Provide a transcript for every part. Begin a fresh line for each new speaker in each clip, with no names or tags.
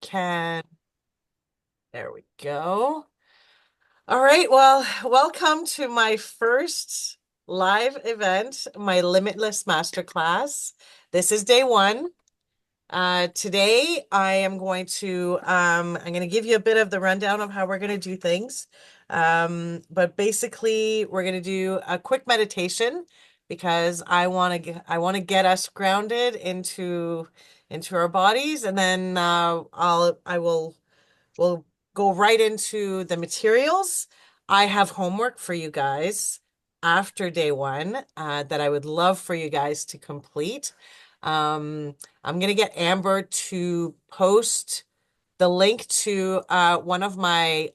Can, there we go. All right, well, welcome to my first live event, my Limitless Master Class. This is day one. Today I am going to I'm going to give you a bit of the rundown of how we're going to do things. But basically we're going to do a quick meditation because I want to get us grounded into our bodies, and then we'll go right into the materials. I have homework for you guys after day one that I would love for you guys to complete. I'm going to get Amber to post the link to one of my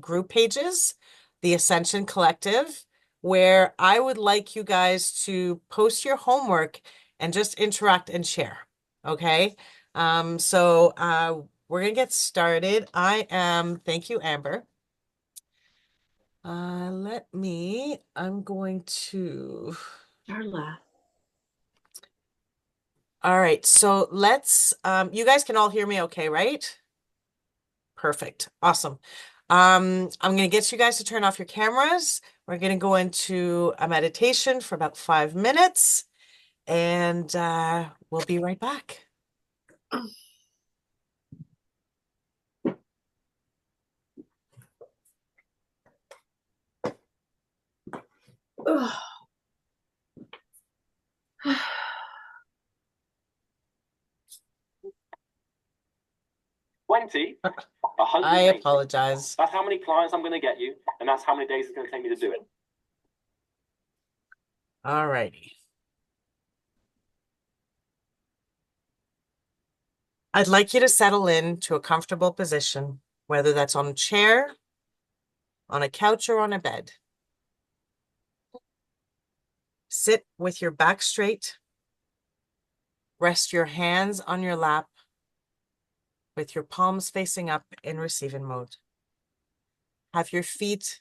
group pages, the Ascension Collective, where I would like you guys to post your homework and just interact and share. Okay. So we're going to get started. Thank you, Amber. I'm going to.
Darla.
All right, so you guys can all hear me okay, right? Perfect. Awesome. I'm going to get you guys to turn off your cameras. We're going to go into a meditation for about 5 minutes, and we'll be right back.
Ugh.
20,
I apologize.
That's how many clients I'm going to get you, and that's how many days it's going to take me to do it.
All righty. I'd like you to settle in to a comfortable position, whether that's on a chair, on a couch, or on a bed. Sit with your back straight. Rest your hands on your lap with your palms facing up in receiving mode. Have your feet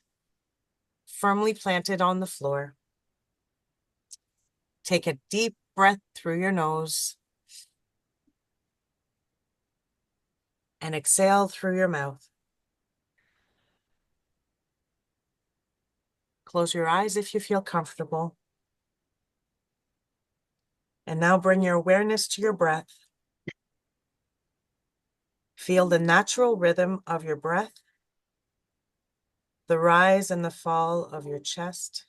firmly planted on the floor. Take a deep breath through your nose and exhale through your mouth. Close your eyes if you feel comfortable. And now bring your awareness to your breath. Feel the natural rhythm of your breath, the rise and the fall of your chest,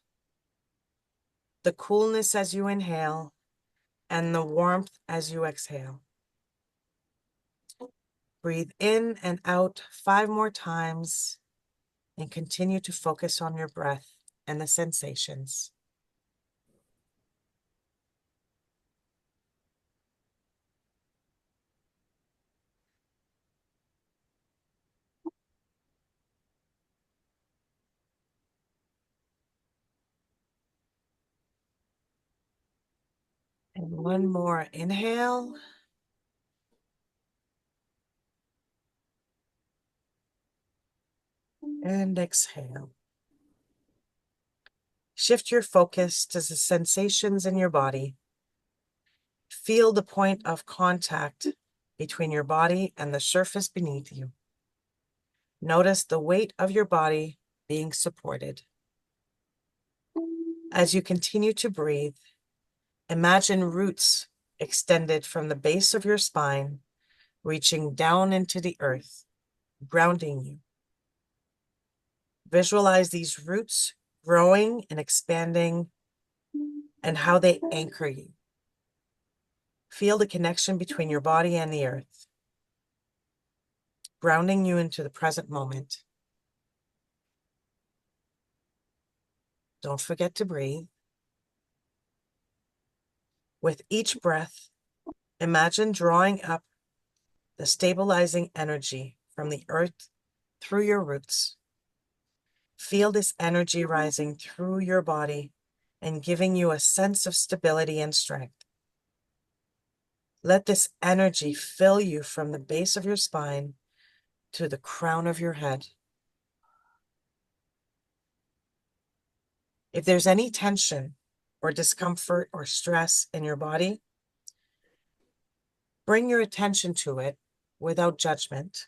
the coolness as you inhale, and the warmth as you exhale. Breathe in and out 5 more times and continue to focus on your breath and the sensations. And one more inhale. And exhale. Shift your focus to the sensations in your body. Feel the point of contact between your body and the surface beneath you. Notice the weight of your body being supported. As you continue to breathe, imagine roots extended from the base of your spine, reaching down into the earth, grounding you. Visualize these roots growing and expanding and how they anchor you. Feel the connection between your body and the earth, grounding you into the present moment. Don't forget to breathe. With each breath, imagine drawing up the stabilizing energy from the earth through your roots. Feel this energy rising through your body and giving you a sense of stability and strength. Let this energy fill you from the base of your spine to the crown of your head. If there's any tension or discomfort or stress in your body, bring your attention to it without judgment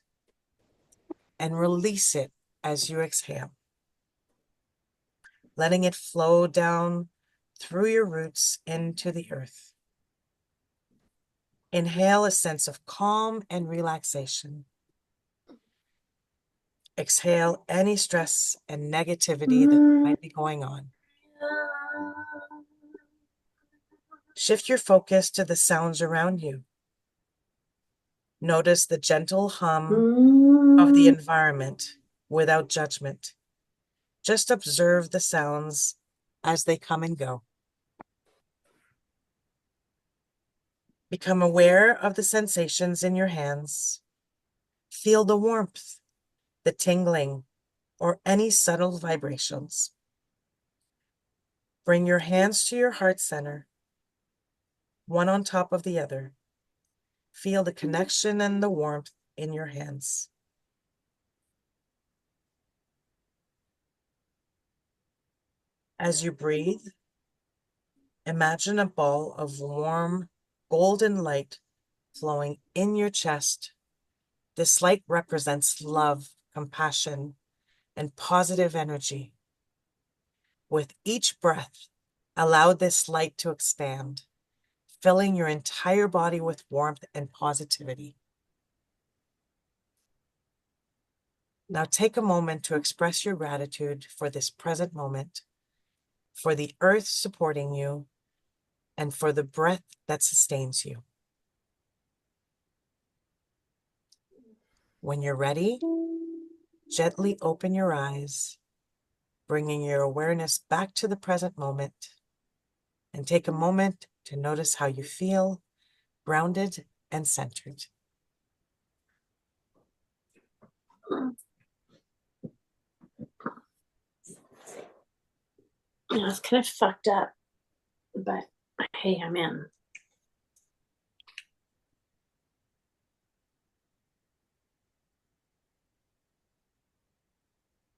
and release it as you exhale, letting it flow down through your roots into the earth. Inhale a sense of calm and relaxation. Exhale any stress and negativity that might be going on. Shift your focus to the sounds around you. Notice the gentle hum of the environment without judgment. Just observe the sounds as they come and go. Become aware of the sensations in your hands. Feel the warmth, the tingling, or any subtle vibrations. Bring your hands to your heart center, one on top of the other. Feel the connection and the warmth in your hands. As you breathe, imagine a ball of warm, golden light flowing in your chest. This light represents love, compassion, and positive energy. With each breath, allow this light to expand, filling your entire body with warmth and positivity. Now take a moment to express your gratitude for this present moment, for the earth supporting you, and for the breath that sustains you. When you're ready, gently open your eyes, bringing your awareness back to the present moment, and take a moment to notice how you feel, grounded and centered.
Yeah, it's kind of fucked up, but hey, I'm in.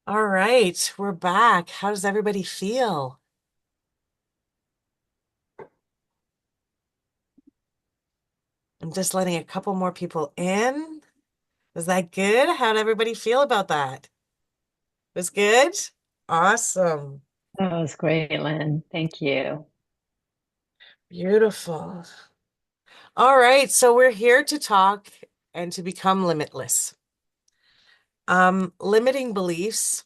All right, we're back. How does everybody feel? I'm just letting a couple more people in. Is that good? How'd everybody feel about that? It was good? Awesome.
That was great, Lynn. Thank you.
Beautiful. All right, so we're here to talk and to become limitless. Limiting beliefs,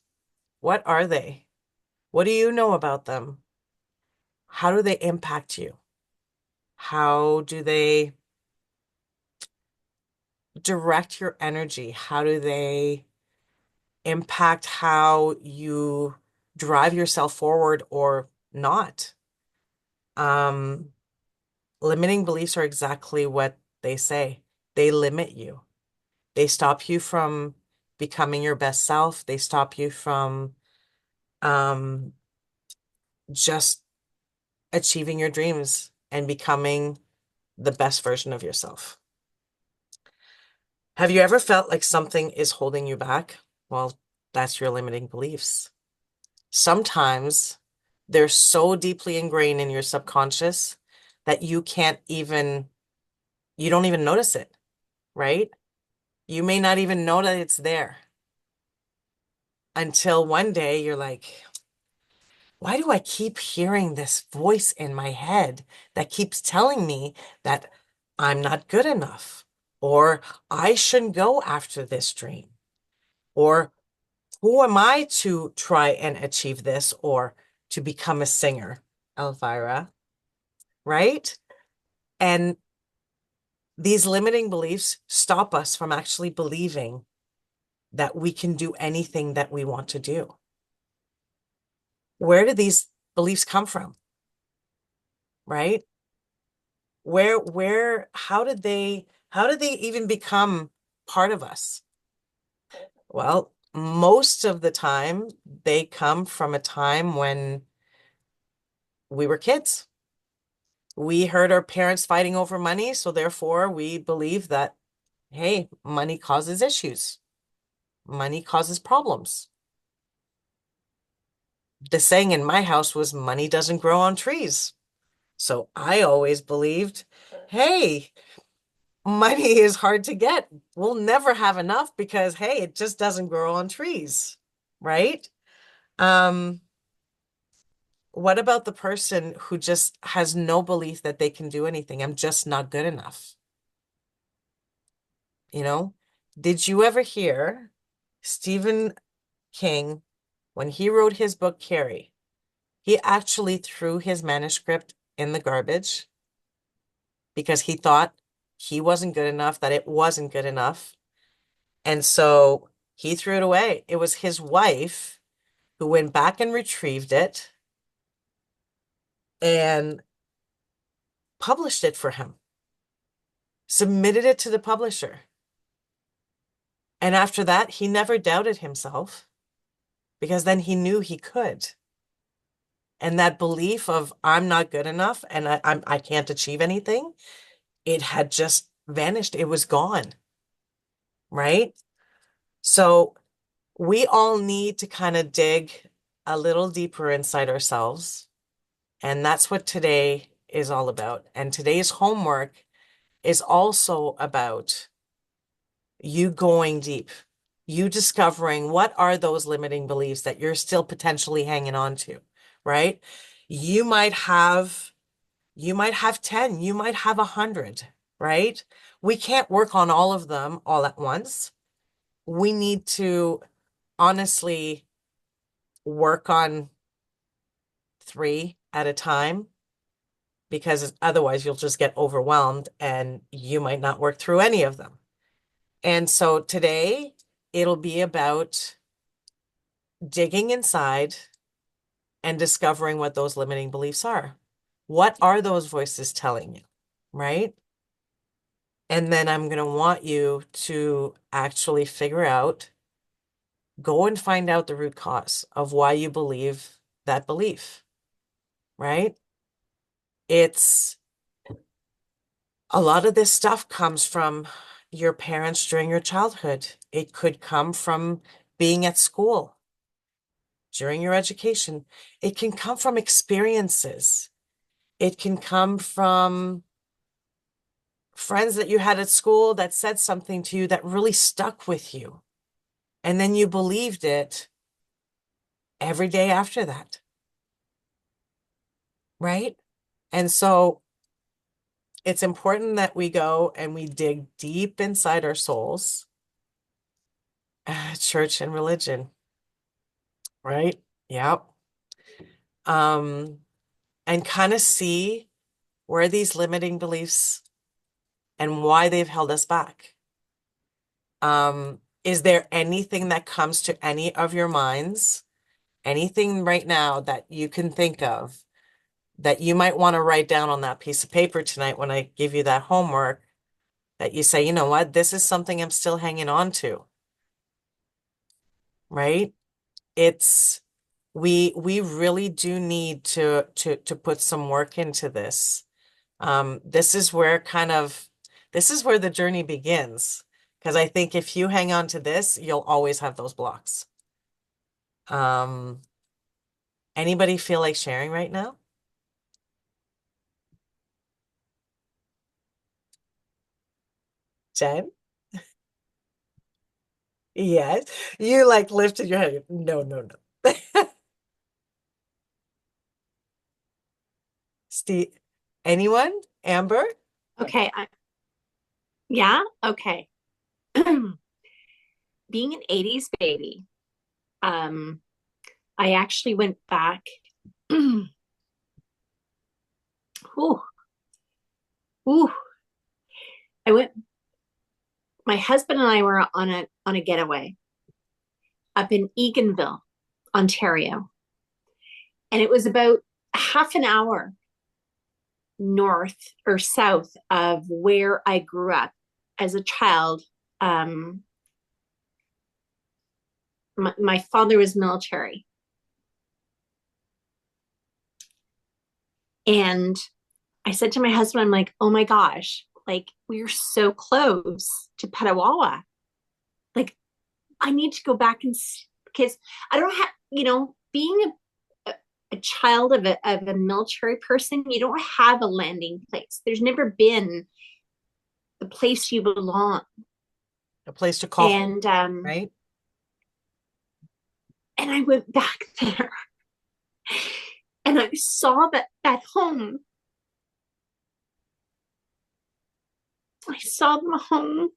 what are they? What do you know about them? How do they impact you? How do they direct your energy? How do they impact how you drive yourself forward or not? Limiting beliefs are exactly what they say. They limit you. They stop you from becoming your best self. They stop you from just achieving your dreams and becoming the best version of yourself. Have you ever felt like something is holding you back? Well, that's your limiting beliefs. Sometimes they're so deeply ingrained in your subconscious that you don't even notice it, right? You may not even know that it's there until one day you're like, why do I keep hearing this voice in my head that keeps telling me that I'm not good enough, or I shouldn't go after this dream, or who am I to try and achieve this or to become a singer, Elvira, right? And these limiting beliefs stop us from actually believing that we can do anything that we want to do. Where do these beliefs come from, right? How did they even become part of us? Well, most of the time they come from a time when we were kids. We heard our parents fighting over money, so therefore we believe that, hey, money causes issues. Money causes problems. The saying in my house was money doesn't grow on trees. So I always believed, hey, money is hard to get. We'll never have enough because, hey, it just doesn't grow on trees, right? Um, what about the person who just has no belief that they can do anything? I'm just not good enough. You know, did you ever hear Stephen King, when he wrote his book, Carrie, he actually threw his manuscript in the garbage because he thought he wasn't good enough, that it wasn't good enough. And so he threw it away. It was his wife who went back and retrieved it and published it for him, submitted it to the publisher. And after that, he never doubted himself because then he knew he could. And that belief of I'm not good enough and I can't achieve anything, it had just vanished. It was gone, right? So we all need to kind of dig a little deeper inside ourselves. And that's what today is all about. And today's homework is also about you going deep, you discovering what are those limiting beliefs that you're still potentially hanging on to, right? You might have you might have 10, you might have 100, right? We can't work on all of them all at once. We need to honestly work on 3 at a time because otherwise you'll just get overwhelmed and you might not work through any of them. And so today it'll be about digging inside and discovering what those limiting beliefs are. What are those voices telling you, right? And then I'm going to want you to actually figure out, go and find out the root cause of why you believe that belief, right? It's a lot of this stuff comes from your parents during your childhood. It could come from being at school during your education. It can come from experiences. It can come from friends that you had at school that said something to you that really stuck with you. And then you believed it every day after that, right? And so it's important that we go and we dig deep inside our souls, church and religion, right? Yep. Um, and kind of see where these limiting beliefs and why they've held us back. Is there anything that comes to any of your minds, anything right now that you can think of that you might want to write down on that piece of paper tonight when I give you that homework, that you say, you know what, this is something I'm still hanging on to, right? It's we really do need to put some work into this. This is where this is where the journey begins. Because I think if you hang on to this, you'll always have those blocks. Um, Anybody feel like sharing right now? Jen? Yes. You like lifted your head. No, no, no. Steve, anyone? Amber?
Okay. Yeah. Okay. Being an 80s baby, I actually went back. Ooh, ooh. I went, my husband and I were on a getaway up in Eganville, Ontario. And it was about half an hour north or south of where I grew up as a child. My father was military. And I said to my husband, I'm like, oh my gosh, like we're so close to Petawawa. Like, I need to go back and because I don't have, being a child of a military person, you don't have a landing place. There's never been the place you belong.
A place to call home,
And
right?
and I went back there and I saw that home. I saw the home,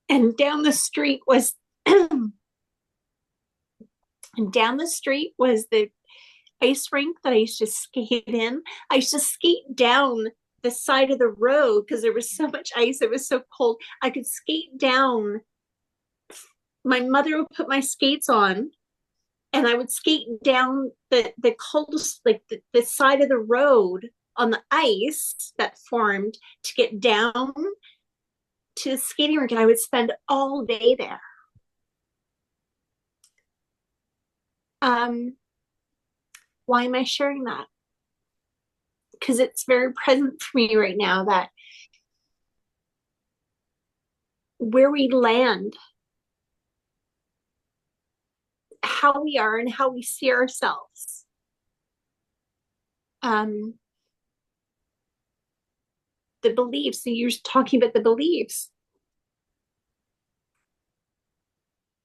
and down the street was and down the street was the ice rink that I used to skate in. I used to skate down the side of the road because there was so much ice. It was so cold. I could skate down. My mother would put my skates on, and I would skate down the coldest, like the side of the road on the ice that formed to get down to the skating rink, and I would spend all day there. Why am I sharing that? Because it's very present for me right now, that where we land, how we are and how we see ourselves. The beliefs, so you're talking about the beliefs.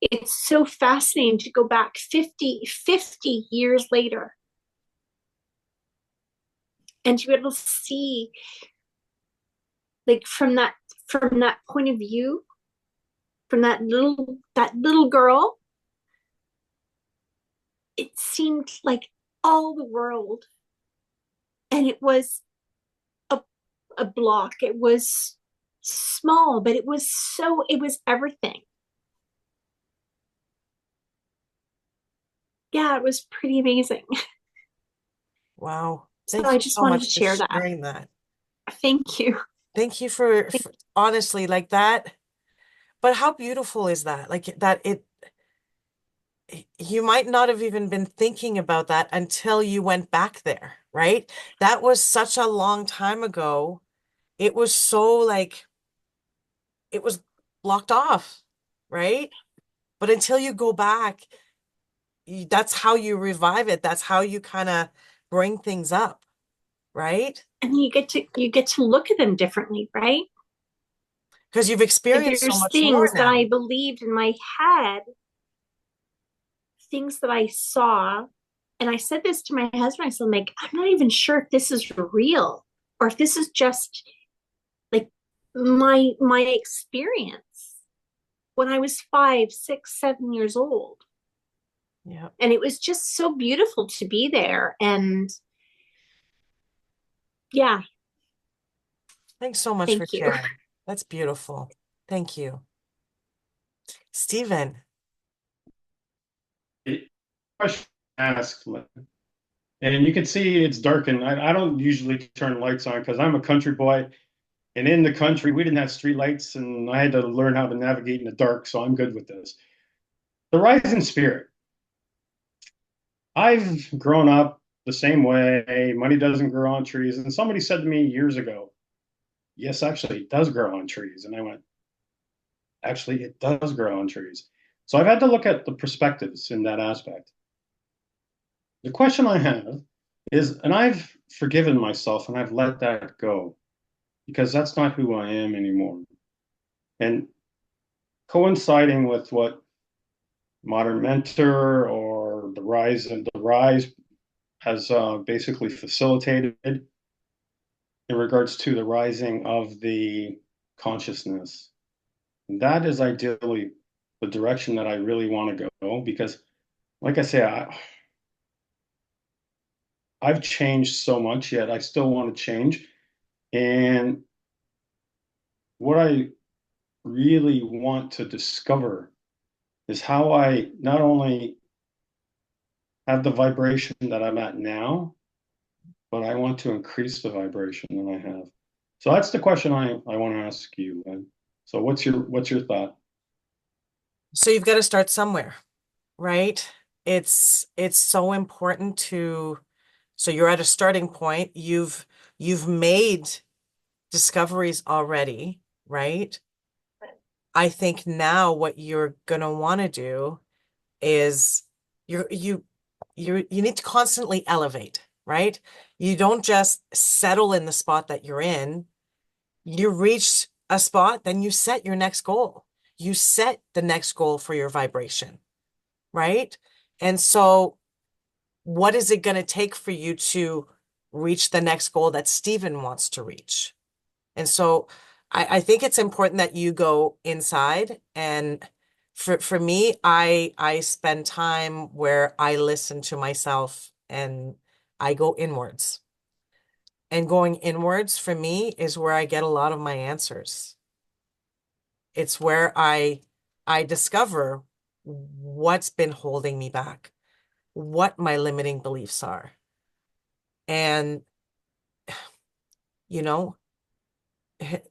It's so fascinating to go back 50 years later and to be able to see, like, from that point of view, from that little girl, it seemed like all the world, and it was a block. It was small, but it was everything. Yeah, it was pretty amazing.
Wow.
So
Thank
I
you
just
so
wanted to
much for
share that.
sharing that.
Thank you.
Thank you for honestly, like that. But how beautiful is that? Like that you might not have even been thinking about that until you went back there, right? That was such a long time ago. It was so like it was blocked off, right? But until you go back, that's how you revive it. That's how you kind of bring things up, right?
And you get to look at them differently, right?
Because you've
Like,
experienced so
there's
much more
things that I
now.
believed in my head, things that I saw. And I said this to my husband. I said, like, I'm not even sure if this is real or if this is just like my experience when I was 5, 6, 7 years old.
Yeah.
And it was just so beautiful to be there. And yeah,
Thanks so much for
thank you.
sharing. That's beautiful. Thank you. Stephen.
Question asked, and you can see it's dark, and I don't usually turn lights on because I'm a country boy, and in the country we didn't have street lights, and I had to learn how to navigate in the dark, so I'm good with this. The rising spirit. I've grown up the same way. Money doesn't grow on trees, and somebody said to me years ago, "Yes, actually, it does grow on trees," and I went, "Actually, it does grow on trees." So I've had to look at the perspectives in that aspect. The question I have is, and I've forgiven myself and I've let that go because that's not who I am anymore. And coinciding with what Modern Mentor or the Rise has basically facilitated in regards to the rising of the consciousness. And that is ideally the direction that I really want to go because, like I say, I've changed so much, yet I still want to change. And what I really want to discover is how I not only have the vibration that I'm at now, but I want to increase the vibration that I have. So that's the question I want to ask you, Lynn. So what's your thought?
So you've got to start somewhere, right? It's so important to so you're at a starting point. You've made discoveries already, right? I think now what you're gonna want to do is you're you need to constantly elevate, right? You don't just settle in the spot that you're in. You reach a spot, then you set your next goal. You set the next goal for your vibration, right? And so what is it going to take for you to reach the next goal that Stephen wants to reach? And so I think it's important that you go inside. And for me, I spend time where I listen to myself and I go inwards. And going inwards for me is where I get a lot of my answers. It's where I discover what's been holding me back, what my limiting beliefs are. And, you know,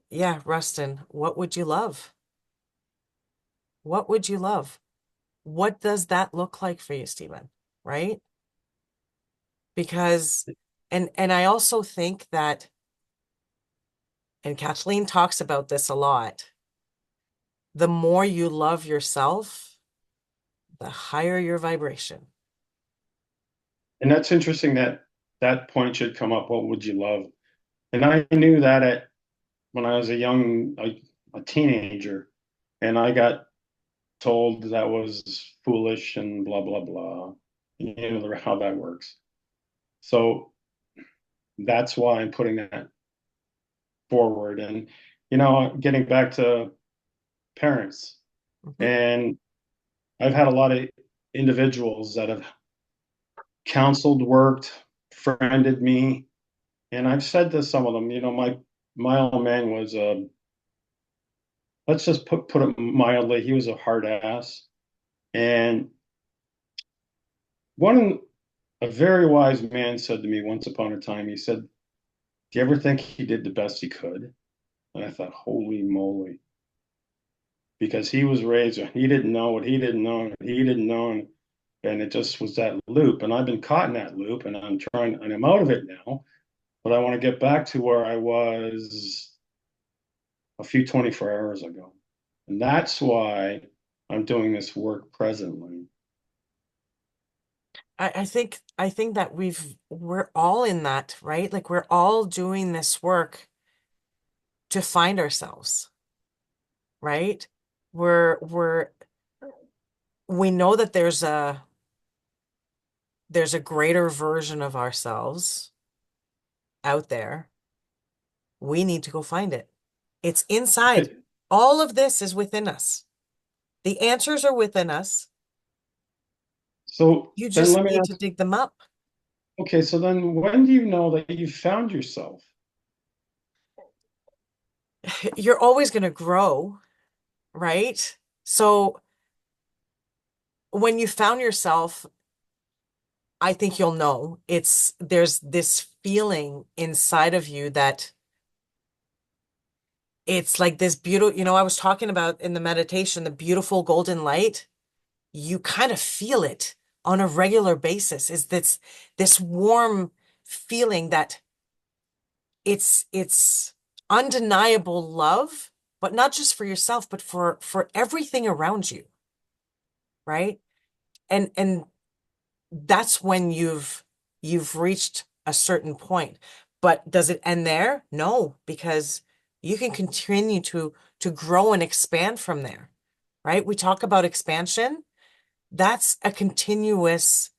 yeah, Rustin, what would you love? What would you love? What does that look like for you, Stephen? Right? Because, and I also think that, and Kathleen talks about this a lot, the more you love yourself, the higher your vibration.
And that's interesting that that point should come up. What would you love? And I knew that when I was a teenager, and I got told that was foolish and blah blah blah. You know how that works. So that's why I'm putting that forward. And getting back to parents,
Mhm.
and I've had a lot of individuals that have counseled, worked, friended me, and I've said to some of them, my old man was let's just put it mildly, he was a hard ass. And one a very wise man said to me once upon a time, he said, "Do you ever think he did the best he could?" And I thought, holy moly, because he was raised, he didn't know what he didn't know, and he didn't know, and it just was that loop. And I've been caught in that loop, and I'm out of it now. But I want to get back to where I was a few 24 hours ago. And that's why I'm doing this work presently.
I think that we're all in that, right? Like we're all doing this work to find ourselves, right? We're we know that there's a greater version of ourselves out there. We need to go find it. It's inside. All of this is within us. The answers are within us.
So
You
then
just
let me
need to
ask,
dig them up.
okay, so then when do you know that you found yourself?
You're always going to grow, right? So when you found yourself, I think you'll know there's this feeling inside of you that it's like this beautiful, I was talking about in the meditation, the beautiful golden light. You kind of feel it on a regular basis, is this warm feeling that it's undeniable love, but not just for yourself, but for everything around you, right? And that's when you've reached a certain point. But does it end there? No, because you can continue to grow and expand from there, right? We talk about expansion. That's a continuous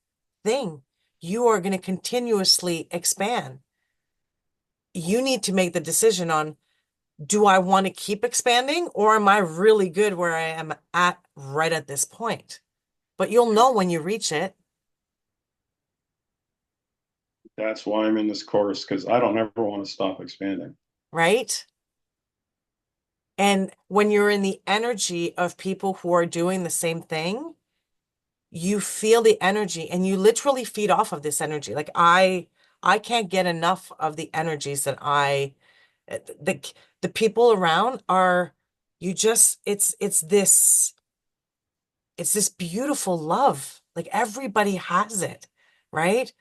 thing. You are going to continuously expand. You need to make the decision on, do I want to keep expanding, or am I really good where I am at right at this point? But you'll know when you reach it,
That's why I'm in this course, because I don't ever want to stop expanding.
right? And when you're in the energy of people who are doing the same thing, you feel the energy and you literally feed off of this energy. Like I can't get enough of the energies that the the people around are, you just it's this beautiful love. Like everybody has it, right?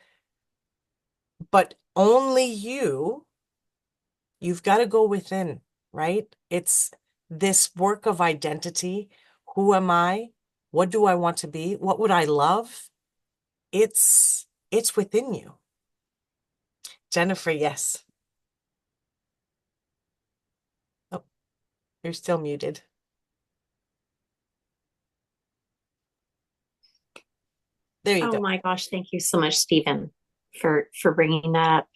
But only you've got to go within, right? It's this work of identity. Who am I? What do I want to be? What would I love? It's within you. Jennifer, yes. You're still muted. There you
Oh
go.
my gosh, thank you so much, Stephen, for bringing that up.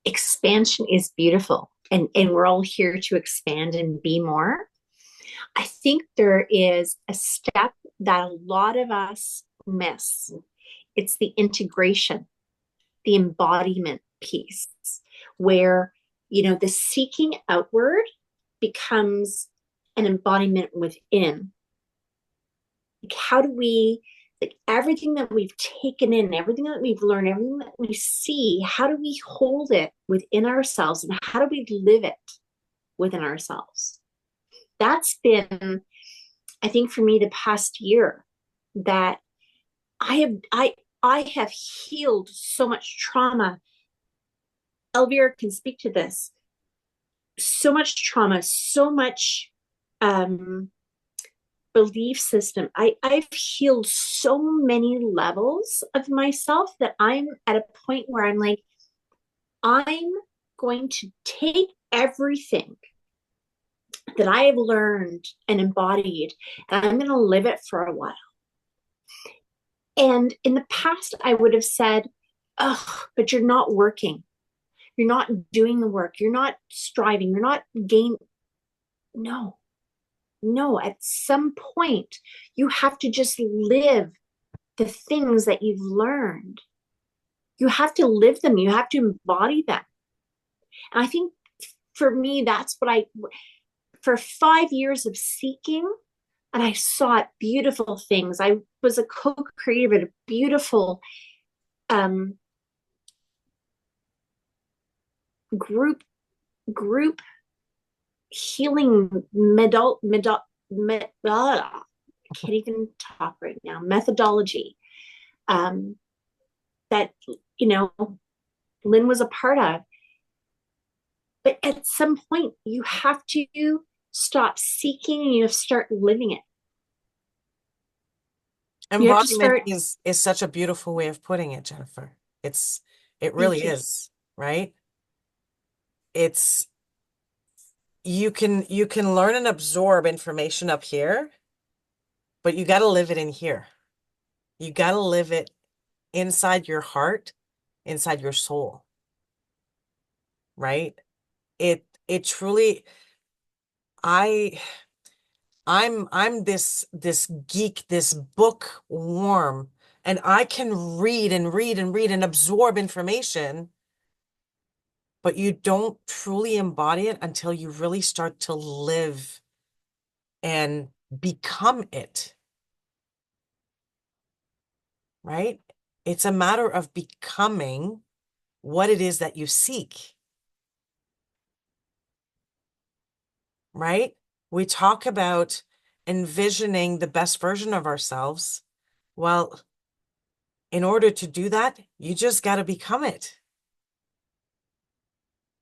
Expansion is beautiful, and we're all here to expand and be more. I think there is a step that a lot of us miss. It's the integration, the embodiment piece, where, the seeking outward becomes an embodiment within. Like, how do we, like, everything that we've taken in, everything that we've learned, everything that we see, how do we hold it within ourselves, and how do we live it within ourselves? That's been, I think, for me, the past year, that I have healed so much trauma. Elvira can speak to this. So much trauma, so much belief system. I've healed so many levels of myself that I'm at a point where I'm like, I'm going to take everything that I have learned and embodied, and I'm going to live it for a while. And in the past, I would have said, oh, but you're not working. You're not doing the work. You're not striving. You're not gaining. No, no. At some point, you have to just live the things that you've learned. You have to live them. You have to embody them. And I think for me, that's what for 5 years of seeking, and I sought beautiful things. I was a co-creator at a beautiful group healing I can't even talk right now, methodology that, Lynn was a part of. But at some point, you have to stop seeking and you have to start living it. You have to
Embodiment
start.
is such a beautiful way of putting it, Jennifer. It really
Thank you.
is, right? It's you can learn and absorb information up here, but you got to live it in here. You got to live it inside your heart, inside your soul, right? It truly, I I'm this geek, this bookworm, and I can read and read and read and absorb information, but you don't truly embody it until you really start to live and become it, right? It's a matter of becoming what it is that you seek, right? We talk about envisioning the best version of ourselves. Well, in order to do that, you just got to become it.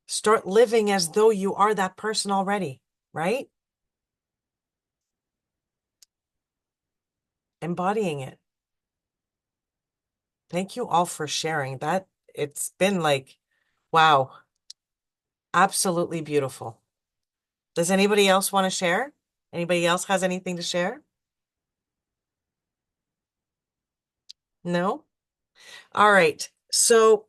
Start living as though you are that person already, right? Embodying it. Thank you all for sharing that. It's been like, wow, absolutely beautiful. Does anybody else want to share? Anybody else has anything to share? No? All right. So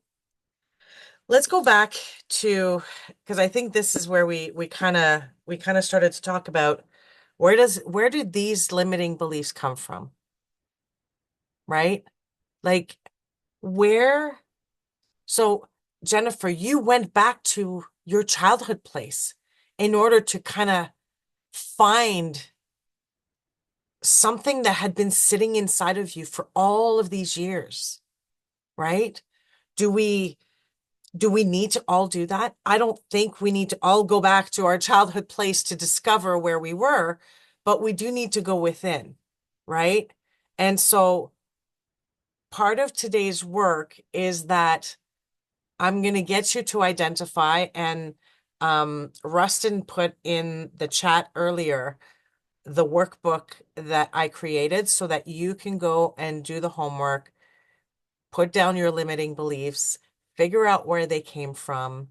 let's go back to, because I think this is where we kind of started to talk about where do these limiting beliefs come from? Right? Like where, so Jennifer, you went back to your childhood place in order to kind of find something that had been sitting inside of you for all of these years, right? Do we need to all do that? I don't think we need to all go back to our childhood place to discover where we were, but we do need to go within, right? And so part of today's work is that I'm going to get you to identify, and Rustin put in the chat earlier the workbook that I created so that you can go and do the homework, put down your limiting beliefs, figure out where they came from,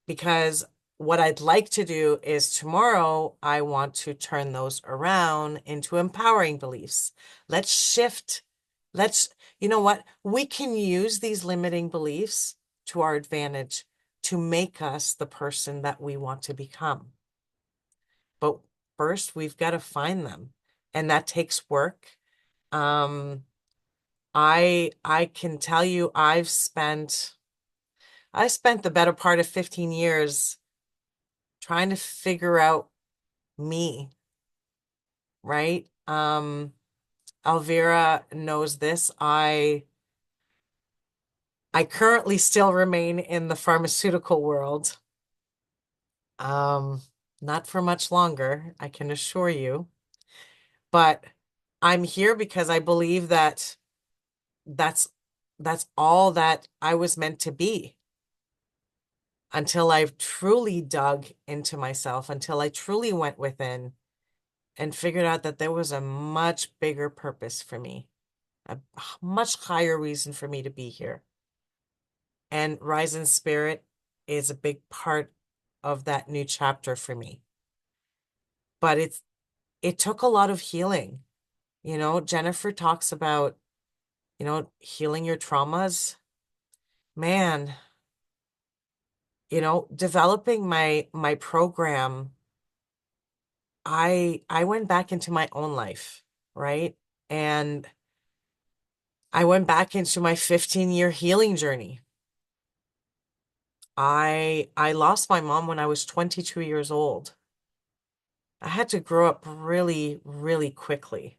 because what I'd like to do is tomorrow, I want to turn those around into empowering beliefs. Let's shift. You know what? We can use these limiting beliefs to our advantage to make us the person that we want to become. But first, we've got to find them, and that takes work. I can tell you I spent the better part of 15 years trying to figure out me, right? Alvira knows this. I currently still remain in the pharmaceutical world. Not for much longer, I can assure you. But I'm here because I believe that that's that's all that I was meant to be until I've truly dug into myself, until I truly went within and figured out that there was a much bigger purpose for me, a much higher reason for me to be here. And Rise in Spirit is a big part of that new chapter for me. But it took a lot of healing. You know, Jennifer talks about, healing your traumas. Man, developing my program, I went back into my own life, right? And I went back into my 15-year healing journey. I lost my mom when I was 22 years old. I had to grow up really, really quickly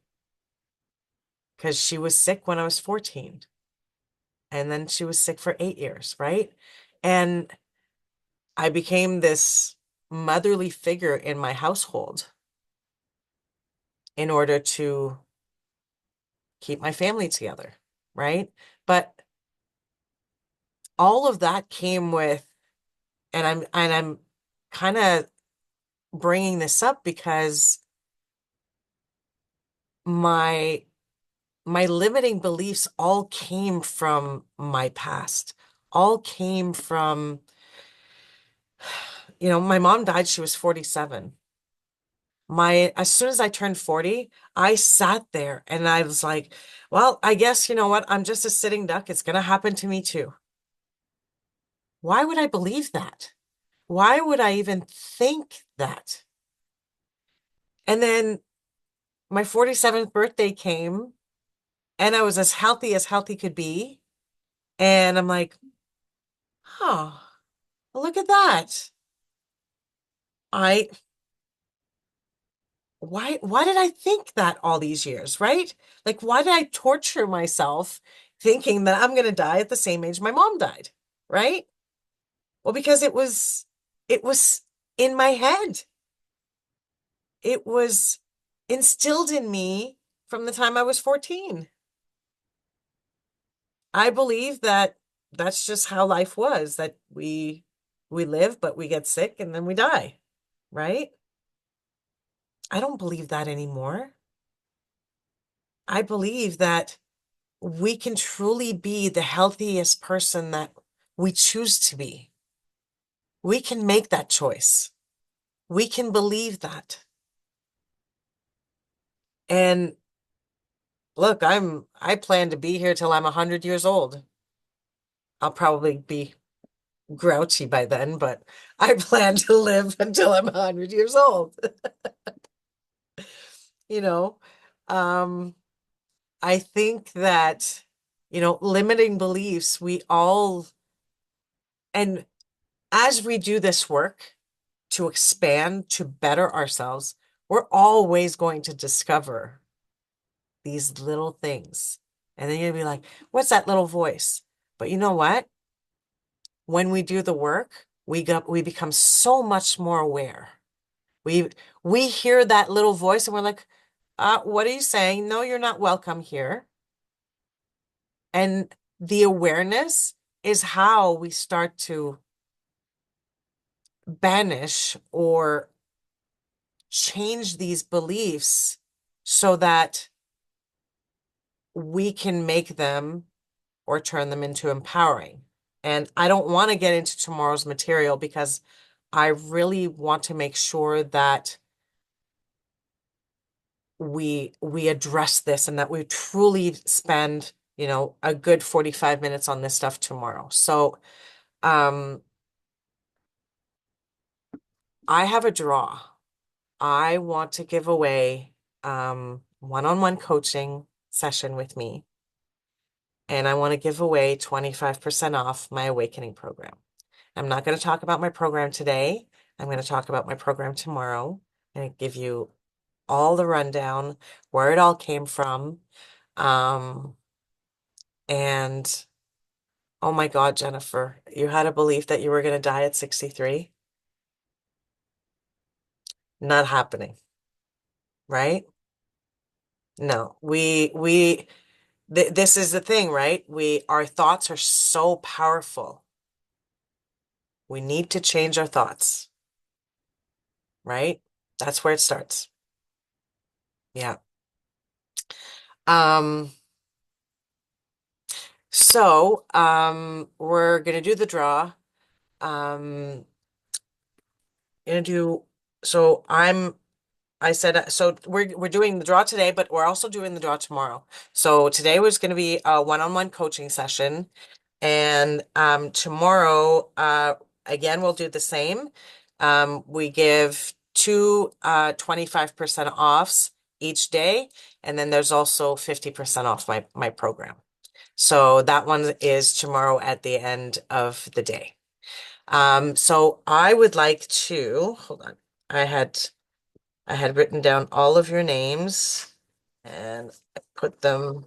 because she was sick when I was 14. And then she was sick for 8 years, right? And I became this motherly figure in my household in order to keep my family together, right? But all of that came with, and I'm kind of bringing this up because my my limiting beliefs all came from my past, all came from, my mom died, she was 47. As soon as I turned 40, I sat there and I was like, well, I guess, you know what? I'm just a sitting duck. It's going to happen to me too. Why would I believe that? Why would I even think that? And then my 47th birthday came and I was as healthy could be. And I'm like, oh, look at that. I why did I think that all these years, right? Like, why did I torture myself thinking that I'm going to die at the same age my mom died, right? Well, because it was in my head. It was instilled in me from the time I was 14. I believe that that's just how life was, that we live, but we get sick and then we die, right? I don't believe that anymore. I believe that we can truly be the healthiest person that we choose to be. We can make that choice. We can believe that. And look, I plan to be here till I'm 100 years old. I'll probably be grouchy by then, but I plan to live until I'm 100 years old. You know, um, I think that, limiting beliefs, and as we do this work to expand, to better ourselves, we're always going to discover these little things. And then you'll be like, what's that little voice? But you know what? When we do the work, we become so much more aware. We we hear that little voice and we're like, what are you saying? No, you're not welcome here. And the awareness is how we start to banish or change these beliefs so that we can make them or turn them into empowering. And I don't want to get into tomorrow's material because I really want to make sure that we address this and that we truly spend, a good 45 minutes on this stuff tomorrow. So, I have a draw. I want to give away one-on-one coaching session with me, and I want to give away 25% off my awakening program. I'm not going to talk about my program today. I'm going to talk about my program tomorrow and give you all the rundown, where it all came from. And oh my God, Jennifer, you had a belief that you were going to die at 63? Not happening, right? No, this is the thing, right? Our thoughts are so powerful. We need to change our thoughts, right? That's where it starts. Yeah. Um, we're gonna do the draw. Gonna do, so I said, so we're doing the draw today, but we're also doing the draw tomorrow. So today was going to be a one-on-one coaching session, and tomorrow, again, we'll do the same. We give two 25% offs each day, and then there's also 50% off my program. So that one is tomorrow at the end of the day. So I would like to, hold on. I had written down all of your names and I put them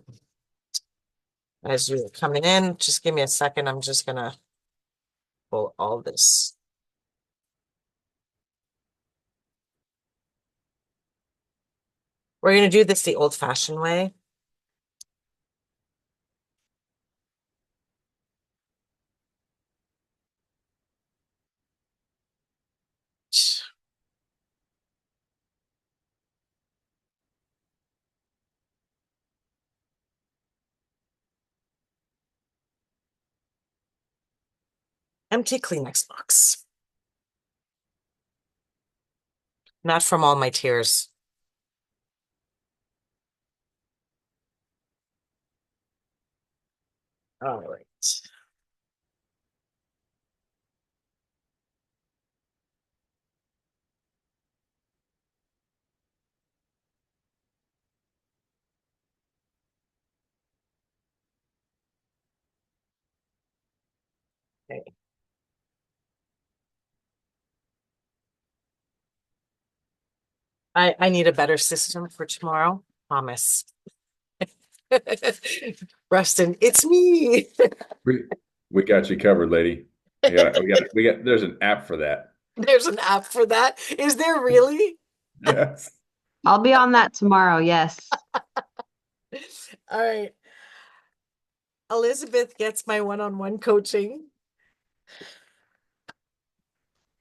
as you were coming in. Just give me a second. I'm just gonna pull all this. We're gonna do this the old-fashioned way. Empty Kleenex box. Not from all my tears. All right. Okay. I need a better system for tomorrow. Promise. Rustin, it's me.
We we got you covered, lady. We got there's an app for that.
There's an app for that. Is there really?
Yes.
I'll be on that tomorrow. Yes.
All right. Elizabeth gets my one-on-one coaching.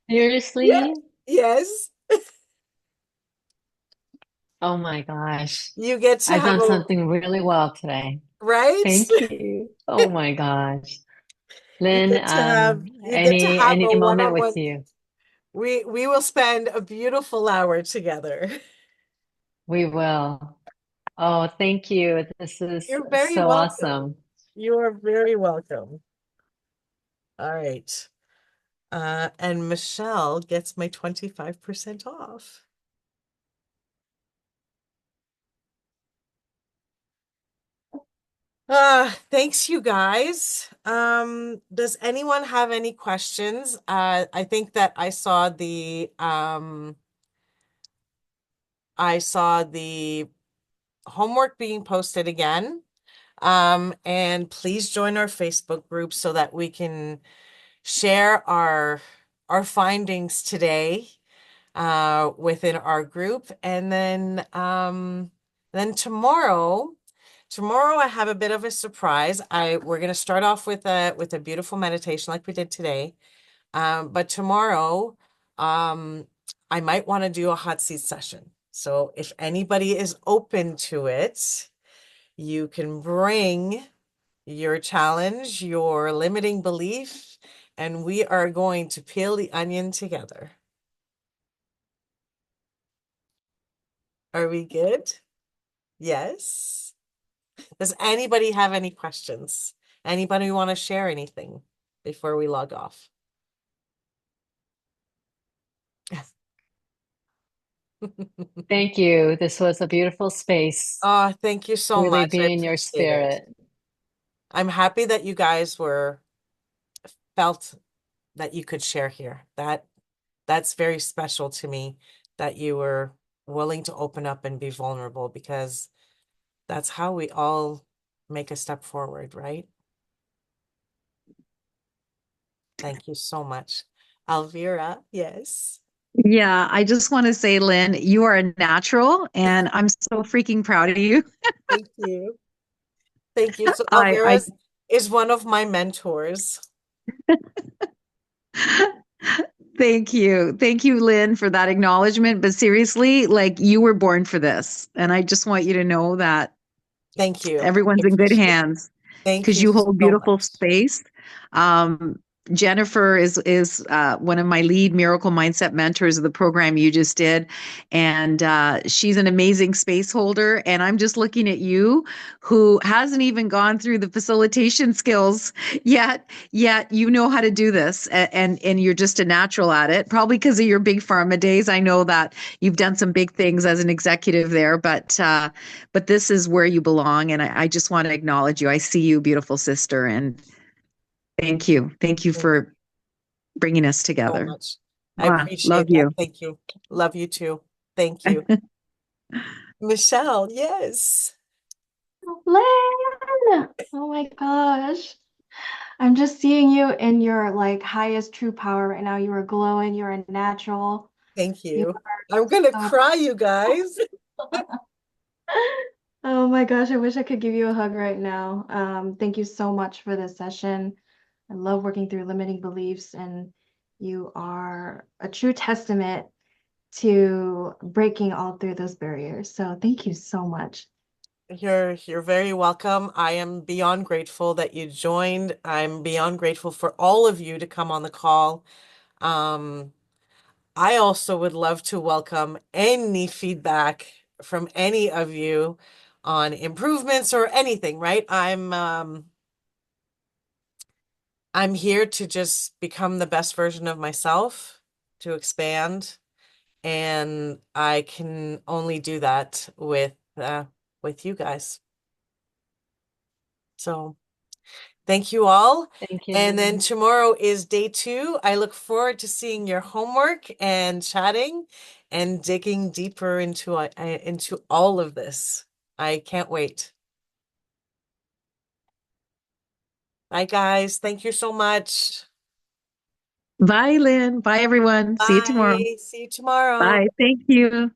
Yeah.
Seriously?
Yes.
Oh my gosh.
You get to
I've
have
done
a,
something really well today.
right?
Thank you. Oh my gosh. Lynn,
You get to have
any
a
moment with
one-on-one.
you.
We will spend a beautiful hour together.
We will. Oh, thank you. This is
You're very
so
welcome.
awesome.
You are very welcome. All right. And Michelle gets my 25% off. Thanks, you guys. Does anyone have any questions? I think that I saw the homework being posted again. And please join our Facebook group so that we can share our findings today within our group. And then tomorrow I have a bit of a surprise. We're going to start off with a beautiful meditation like we did today. But tomorrow I might want to do a hot seat session. So if anybody is open to it, you can bring your challenge, your limiting belief, and we are going to peel the onion together. Are we good? Yes. Does anybody have any questions? Anybody want to share anything before we log off?
Thank you. This was a beautiful space.
Oh, thank you so
Really
much. I
be in your
appreciate it.
spirit.
I'm happy that you guys felt that you could share here. That's very special to me that you were willing to open up and be vulnerable, because that's how we all make a step forward, right? Thank you so much. Alvira, yes.
Yeah, I just want to say, Lynn, you are a natural, and I'm so freaking proud of you.
Thank you. Thank you. So
I
Alvira is one of my mentors.
thank you. Thank you, Lynn, for that acknowledgement. But seriously, like you were born for this. And I just want you to know that
Thank you. I
everyone's in good
appreciate it.
hands
Thank
because
you
you hold
so
beautiful
much.
space. Um, Jennifer is one of my lead miracle mindset mentors of the program you just did, and she's an amazing space holder. And I'm just looking at you, who hasn't even gone through the facilitation skills yet you know how to do this, and you're just a natural at it. Probably because of your big pharma days. I know that you've done some big things as an executive there, but this is where you belong. And I just want to acknowledge you. I see you, beautiful sister, and thank you. Thank you
Thank you
for bringing us
so
together.
much. I
Mwah. Love
appreciate that.
you.
Thank you. Love you too. Thank you. Michelle, yes.
Lynn! Oh my gosh. I'm just seeing you in your like highest true power right now. You are glowing, you're a natural.
Thank
You
you. I'm gonna
are
cry, you guys.
Oh my gosh, I wish I could give you a hug right now. Thank you so much for this session. I love working through limiting beliefs, and you are a true testament to breaking all through those barriers. So thank you so much.
You're very welcome. I am beyond grateful that you joined. I'm beyond grateful for all of you to come on the call. Um, I also would love to welcome any feedback from any of you on improvements or anything, right? I'm here to just become the best version of myself, to expand, and I can only do that with you guys. So thank you all.
Thank
And then
you.
tomorrow is day 2. I look forward to seeing your homework and chatting and digging deeper into all of this. I can't wait. Bye, guys. Thank you so much.
Bye, Lynn. Bye, everyone. See you tomorrow.
Bye. See you tomorrow.
Bye. Thank you.